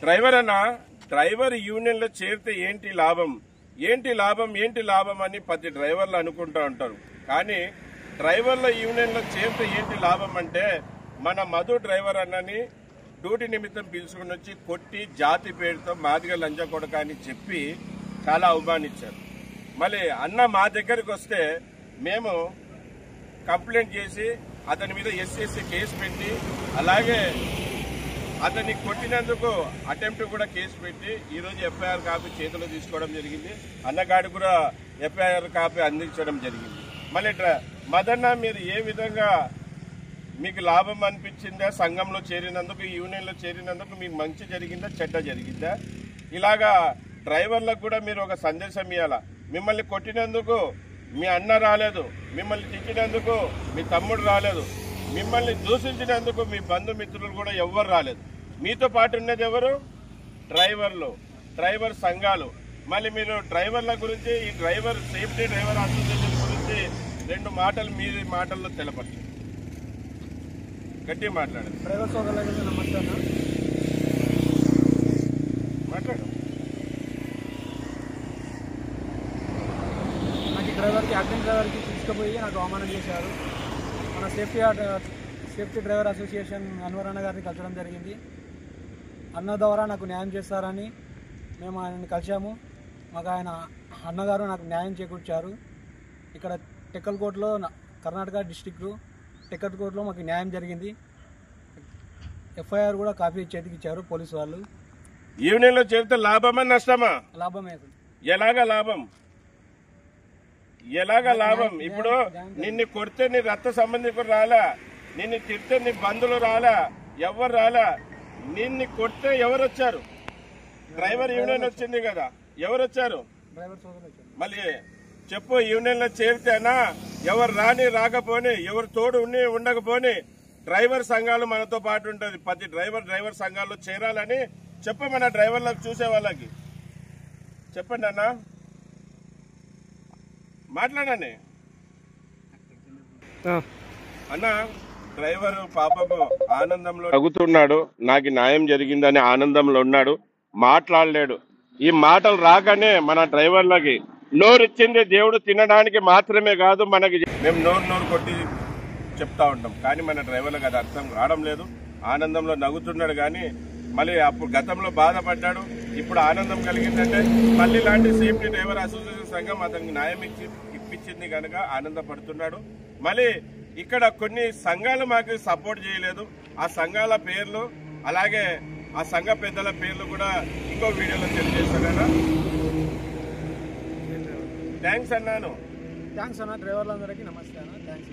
Driver అన్న, driver union లో చేరితే ఏంటి లాభం అని ప్రతి డ్రైవర్లు అనుకుంటూ ఉంటారు. కానీ డ్రైవర్ల యూనియన్ లో చేరితే ఏంటి లాభం అంటే, మన మధు డ్రైవర్ అన్నని డ్యూటీ నిమిత్తం పిలుచుకుని వచ్చి కొట్టి జాతి పేరుతో మాదిగ లంచ కొడక అని చెప్పి చాలా అవమానించారు. మళ్ళీ అన్న మా దగ్గరికి వస్తే మేము కంప్లైంట్ చేసి అతని మీద ఎస్సీ కేసు పెట్టి, అలాగే అతన్ని కొట్టినందుకు అటెంప్ట్ కూడా కేసు పెట్టి ఈరోజు ఎఫ్ఐఆర్ కాపీ చేతిలో తీసుకోవడం జరిగింది. అన్నగాడి కూడా ఎఫ్ఐఆర్ కాపీ అందించడం జరిగింది. మళ్ళీ మదన్న, మీరు ఏ విధంగా మీకు లాభం అనిపించిందా? సంఘంలో చేరినందుకు, యూనియన్లో చేరినందుకు మీకు మంచి జరిగిందా, చెడ్డ జరిగిందా? ఇలాగా డ్రైవర్లకు కూడా మీరు ఒక సందేశం ఇవ్వాలా. మిమ్మల్ని కొట్టినందుకు మీ అన్న రాలేదు, మిమ్మల్ని తిట్టినందుకు మీ తమ్ముడు రాలేదు, మిమ్మల్ని దూషించినందుకు మీ బంధుమిత్రులు కూడా ఎవ్వరు రాలేదు. మీతో పాటు ఉన్నది ఎవరు? డ్రైవర్లు, డ్రైవర్ సంఘాలు. మళ్ళీ మీరు డ్రైవర్ల గురించి, ఈ డ్రైవర్ సేఫ్టీ డ్రైవర్ అసోసియేషన్ గురించి రెండు మాటలు మీ మాటల్లో తెలపండి. గట్టి మాట్లాడండి. డ్రైవర్ సోదరులకు నమస్తే అన్న. మాట్లాడు. నాకు డ్రైవర్కి, యాక్సిడెంట్ డ్రైవర్కి తీసుకుపోయి నాకు అవమానం చేశారు. మన సేఫ్టీ డ్రైవర్ అసోసియేషన్ అన్వర్ అన్న గారిని కలచడం జరిగింది. అన్న ద్వారా నాకు న్యాయం చేస్తారని మేము ఆయనని కలిసాము. మాకు ఆయన అన్నగారు నాకు న్యాయం చేకూర్చారు. ఇక్కడ టెక్కల్కోట్లో, కర్ణాటక డిస్టిక్ టెక్కల్కోట్లో మాకు న్యాయం జరిగింది. ఎఫ్ఐఆర్ కూడా కాపీ చేతికి ఇచ్చారు పోలీసు వాళ్ళు. యూనియన్లో చేరితే లాభమా నష్టమా? లాభమే. ఎలాగా లాభం? ఇప్పుడు నిన్ను కొడితే నీ రక్త సంబంధికులు రాలా, నిన్ను తిడితే నీ బంధువులు రాలా, ఎవరు రాలా. నిన్ను కొడితే ఎవరు వచ్చారు? డ్రైవర్ యూనియన్ వచ్చింది కదా, ఎవరు వచ్చారు? డ్రైవర్ సోదరులు వచ్చారు. మళ్ళీ చెప్పు, యూనియన్ లో చేరితేనా ఎవరు రాని రాకపోని, ఎవరు తోడు ఉండకపోని డ్రైవర్ సంఘాలు మనతో పాటు ఉంటుంది. ప్రతి డ్రైవర్ సంఘాల్లో చేరాలని చెప్పమన్న డ్రైవర్లకు, చూసే వాళ్ళకి చెప్పండి అన్న, మాట్లాడండి అన్న. డ్రైవర్ పాపకు ఆనందంలో తగ్గుతున్నాడు, నాకు న్యాయం జరిగిందని ఆనందంలో ఉన్నాడు, మాట్లాడలేడు. ఈ మాటలు రాగానే మన డ్రైవర్లకి నోరిచ్చింది దేవుడు తినడానికి మాత్రమే కాదు, మనకి మేము నోరు కొట్టి చెప్తా ఉంటాం. కానీ మన డ్రైవర్లకు అది అర్థం కావడం లేదు. ఆనందంలో నవ్వుతున్నాడు, కానీ మళ్ళీ అప్పుడు గతంలో బాధపడ్డాడు, ఇప్పుడు ఆనందం కలిగిందంటే మళ్ళీ ఇలాంటి సేఫ్టీ డ్రైవర్ అసోసియేషన్ సంఘం అతనికి న్యాయం ఇప్పించింది కనుక ఆనందపడుతున్నాడు. మళ్ళీ ఇక్కడ కొన్ని సంఘాలు మాకు సపోర్ట్ చేయలేదు. ఆ సంఘాల పేర్లు, అలాగే ఆ సంఘ పెద్దల పేర్లు కూడా ఇంకో వీడియోలో తెలియజేస్తాను. థ్యాంక్స్ అన్నాను. థ్యాంక్స్ అన్న. డ్రైవర్లందరికీ నమస్తే అన్న. థ్యాంక్స్.